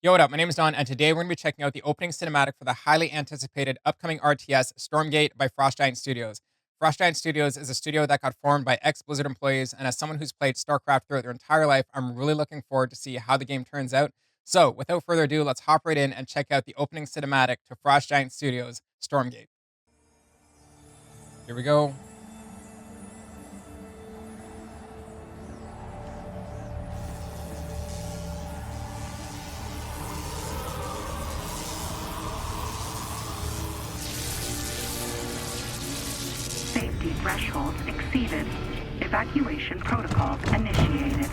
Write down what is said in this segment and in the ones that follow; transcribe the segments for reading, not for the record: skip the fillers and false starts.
Yo, what up? My name is Don, and today we're going to be checking out the opening cinematic for the highly anticipated upcoming RTS Stormgate by Frost Giant Studios. Frost Giant Studios is a studio that got formed by ex-Blizzard employees, and as someone who's played StarCraft throughout their entire life, I'm really looking forward to see how the game turns out. So, without further ado, let's hop right in and check out the opening cinematic to Frost Giant Studios Stormgate. Here we go. Safety thresholds exceeded. Evacuation protocols initiated.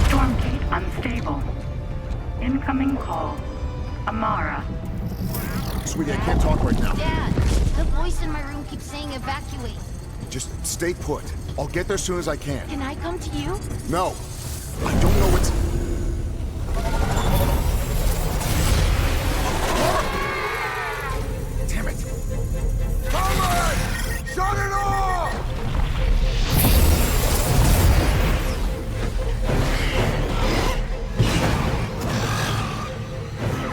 Stormgate unstable. Incoming call. Amara. Sweetie, I can't talk right now. Dad, the voice in my room keeps saying evacuate. Just stay put. I'll get there as soon as I can. Can I come to you? No. I don't know what's... Damn it. Comrade! Shut it off!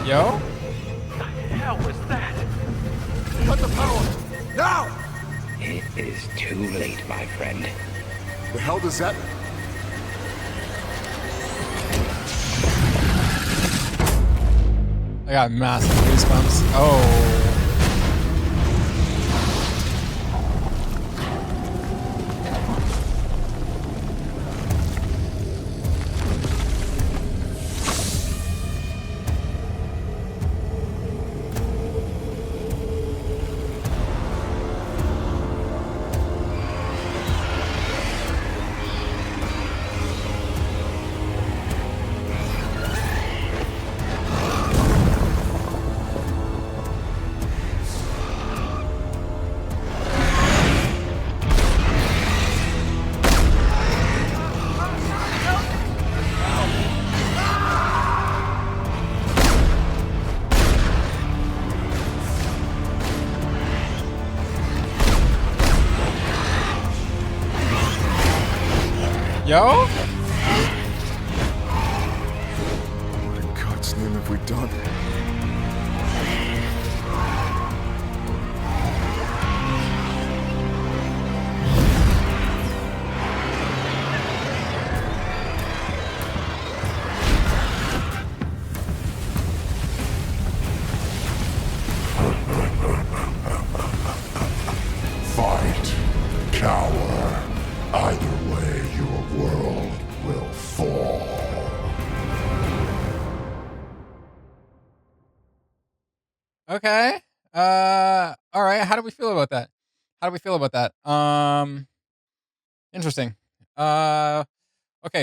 Yo? What the hell was that? Cut the power! Now! It is too late, my friend. The hell does that... I got massive goosebumps. Oh. Yo? What in God's name have we done? Fight, cower. Either way, your world will fall. Okay. All right. How do we feel about that? How do we feel about that? Interesting. Okay.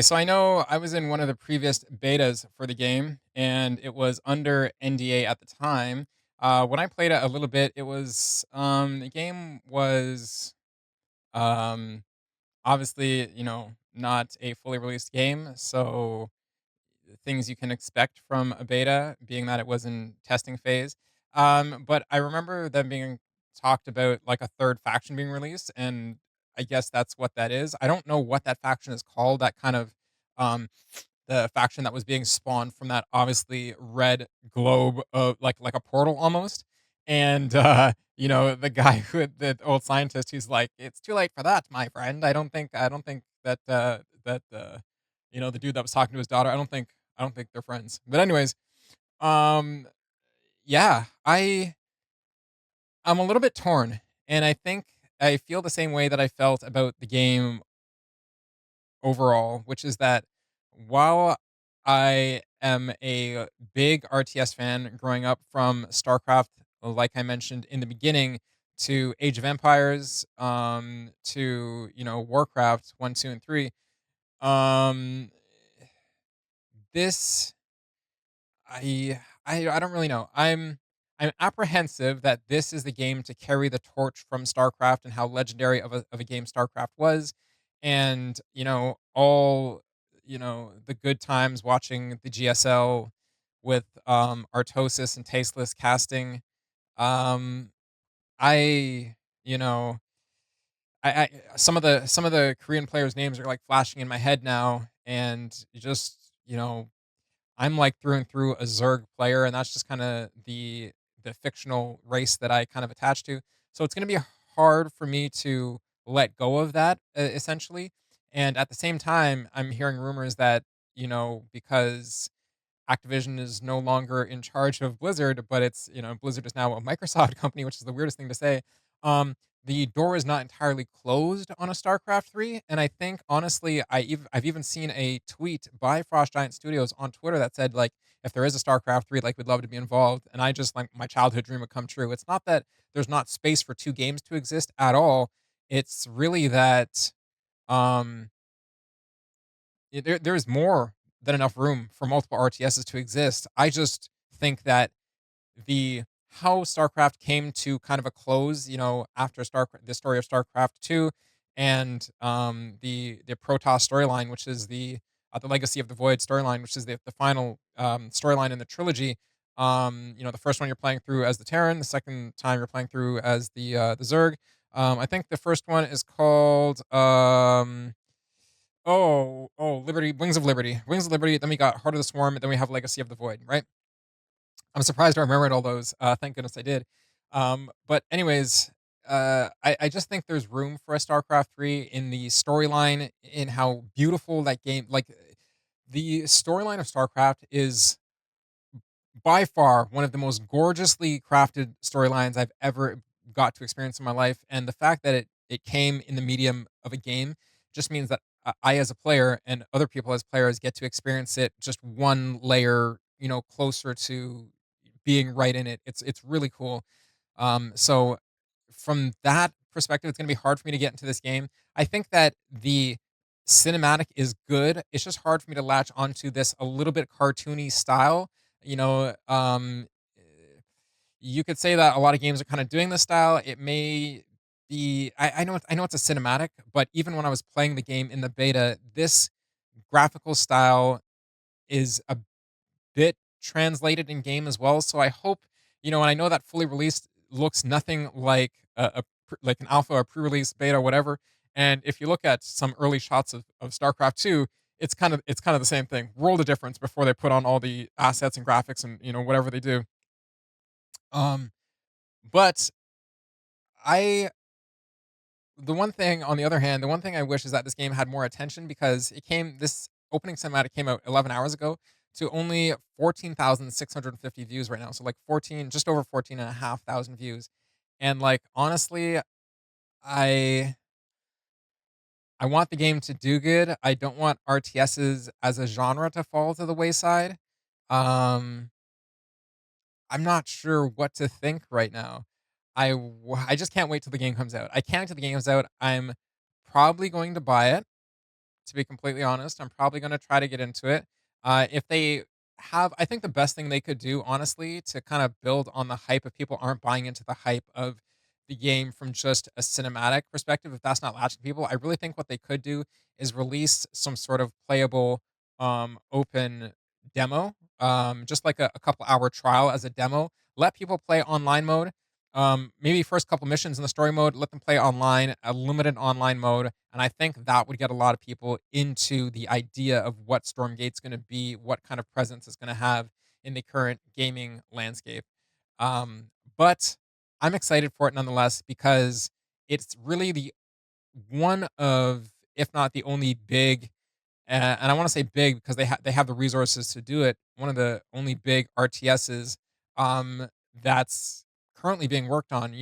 So I know I was in one of the previous betas for the game, and it was under NDA at the time. When I played it a little bit, it was the game was um obviously not a fully released game, so things you can expect from a beta, being that it was in testing phase. But I remember them being talked about like a third faction being released, and I guess that's what that is. I don't know what that faction is called. That kind of um, the faction that was being spawned from that obviously red globe of like a portal almost. And the guy who the old scientist who's like, it's too late for that, my friend. I don't think that the dude that was talking to his daughter, I don't think they're friends. But anyways, um, yeah, I'm a little bit torn, and I think I feel the same way that I felt about the game overall, which is that while I am a big RTS fan growing up from StarCraft, like I mentioned in the beginning, to Age of Empires, to Warcraft 1, 2, and 3. Um, this I don't really know. I'm apprehensive that this is the game to carry the torch from StarCraft and how legendary of a game StarCraft was, and all the good times watching the GSL with Artosis and Tasteless casting. Um, I you know I some of the Korean players' names are like flashing in my head now, and just, I'm like through and through a Zerg player, and that's just kind of the fictional race that I kind of attach to. So it's going to be hard for me to let go of that, essentially. And at the same time, I'm hearing rumors that, because Activision is no longer in charge of Blizzard, but it's, Blizzard is now a Microsoft company, which is the weirdest thing to say. Um, the door is not entirely closed on a StarCraft 3, and I think honestly, I've even seen a tweet by Frost Giant Studios on Twitter that said like, if there is a StarCraft 3, like we'd love to be involved, and I just like my childhood dream would come true. It's not that there's not space for two games to exist at all. It's really that um there's more than enough room for multiple RTSs to exist. I just think that the how StarCraft came to kind of a close, after the story of StarCraft 2 and the Protoss storyline, which is the Legacy of the Void storyline, which is the final storyline in the trilogy. The first one you're playing through as the Terran, the second time you're playing through as the Zerg. I think the first one is called Liberty, Wings of Liberty. Wings of Liberty, then we got Heart of the Swarm, and then we have Legacy of the Void, right? I'm surprised I remembered all those. Thank goodness I did. But anyways, I just think there's room for a StarCraft 3 in the storyline, in how beautiful that game, like the storyline of StarCraft is by far one of the most gorgeously crafted storylines I've ever got to experience in my life. And the fact that it came in the medium of a game just means that I, as a player, and other people as players, get to experience it just one layer, closer to being right in it. It's really cool. So from that perspective, it's going to be hard for me to get into this game. I think that the cinematic is good. It's just hard for me to latch onto this a little bit cartoony style. You know, um, eh, you could say that a lot of games are kind of doing this style. It may be. I know it's a cinematic, but even when I was playing the game in the beta, this graphical style is a bit translated in game as well. So I hope, and I know that fully released looks nothing like like an alpha or pre-release beta or whatever. And if you look at some early shots of StarCraft 2, it's kind of the same thing. World of difference before they put on all the assets and graphics and whatever they do. Um, but I the one thing on the other hand, the one thing I wish is that this game had more attention, because this opening cinematic came out 11 hours ago to only 14,650 views right now. So like 14, just over 14,500 views. And like honestly, I I want the game to do good. I don't want RTSs as a genre to fall to the wayside. Um I'm not sure what to think right now. I just can't wait till the game comes out. I can't wait till the game comes out. I'm probably going to buy it, to be completely honest. I'm probably going to try to get into it. If they I think the best thing they could do, honestly, to kind of build on the hype, if people aren't buying into the hype of the game from just a cinematic perspective, if that's not latching people, I really think what they could do is release some sort of playable open demo, just like a couple hour trial as a demo. Let people play online mode. Maybe first couple missions in the story mode, let them play online, a limited online mode, and I think that would get a lot of people into the idea of what Stormgate's going to be, what kind of presence it's going to have in the current gaming landscape. But I'm excited for it nonetheless, because it's really the one of, if not the only big, and I want to say big because they have the resources to do it. One of the only big RTSs that's currently being worked on.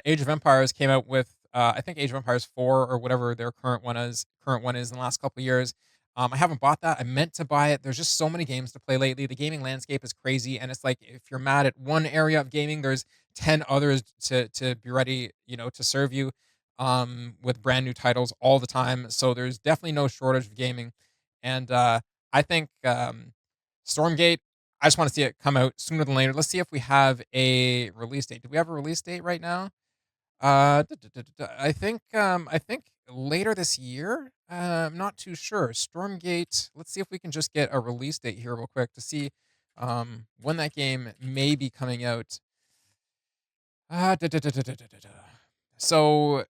Age of Empires came out with, I think, Age of Empires 4 or whatever their current one is in the last couple of years. I haven't bought that. I meant to buy it. There's just so many games to play lately. The gaming landscape is crazy, and it's like if you're mad at one area of gaming, there's 10 others to be ready, to serve you with brand new titles all the time. So there's definitely no shortage of gaming. And I think Stormgate, I just want to see it come out sooner than later. Let's see if we have a release date. Do we have a release date right now? I think later this year. I'm not too sure. Stormgate. Let's see if we can just get a release date here real quick to see when that game may be coming out. Uh, da, da, da, da, da, da, da, da. So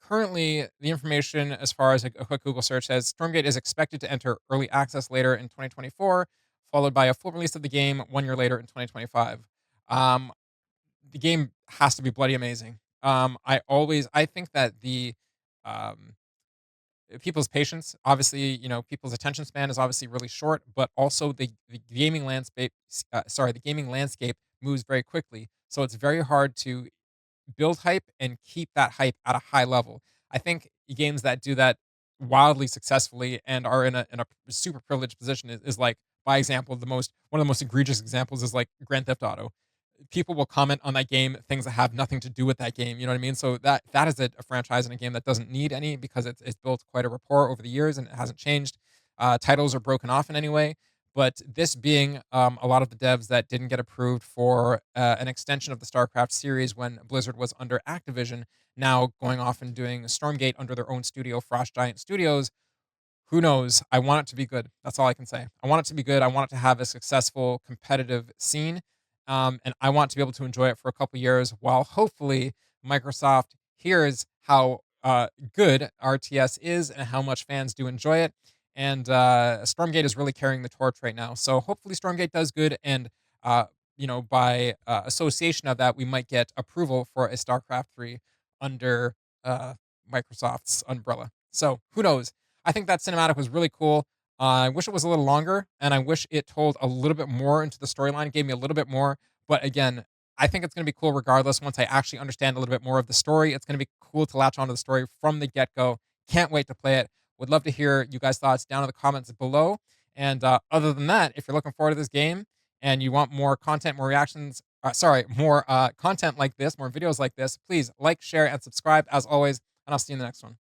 currently, the information as far as a quick Google search says Stormgate is expected to enter early access later in 2024, followed by a full release of the game 1 year later in 2025. Um, the game has to be bloody amazing. I think that the um, people's patience, obviously, people's attention span is obviously really short, but also the gaming landscape, the gaming landscape moves very quickly. So it's very hard to build hype and keep that hype at a high level. I think games that do that wildly successfully and are in a super privileged position is like, by example, the most one of the most egregious examples is like Grand Theft Auto. People will comment on that game things that have nothing to do with that game. You know what I mean? So that is a franchise and a game that doesn't need any because it's built quite a rapport over the years and it hasn't changed. Titles are broken off in any way, but this being a lot of the devs that didn't get approved for an extension of the StarCraft series when Blizzard was under Activision, now going off and doing Stormgate under their own studio, Frost Giant Studios. Who knows? I want it to be good. That's all I can say. I want it to be good. I want it to have a successful, competitive scene, and I want to be able to enjoy it for a couple years while hopefully Microsoft hears how good RTS is and how much fans do enjoy it. And Stormgate is really carrying the torch right now. So hopefully Stormgate does good, and by association of that, we might get approval for a StarCraft 3 under Microsoft's umbrella. So who knows? I think that cinematic was really cool. I wish it was a little longer, and I wish it told a little bit more into the storyline, gave me a little bit more. But again, I think it's going to be cool regardless. Once I actually understand a little bit more of the story, it's going to be cool to latch onto the story from the get go. Can't wait to play it. Would love to hear you guys' thoughts down in the comments below. And other than that, if you're looking forward to this game and you want more content, more reactions, more content like this, more videos like this, please like, share, and subscribe as always. And I'll see you in the next one.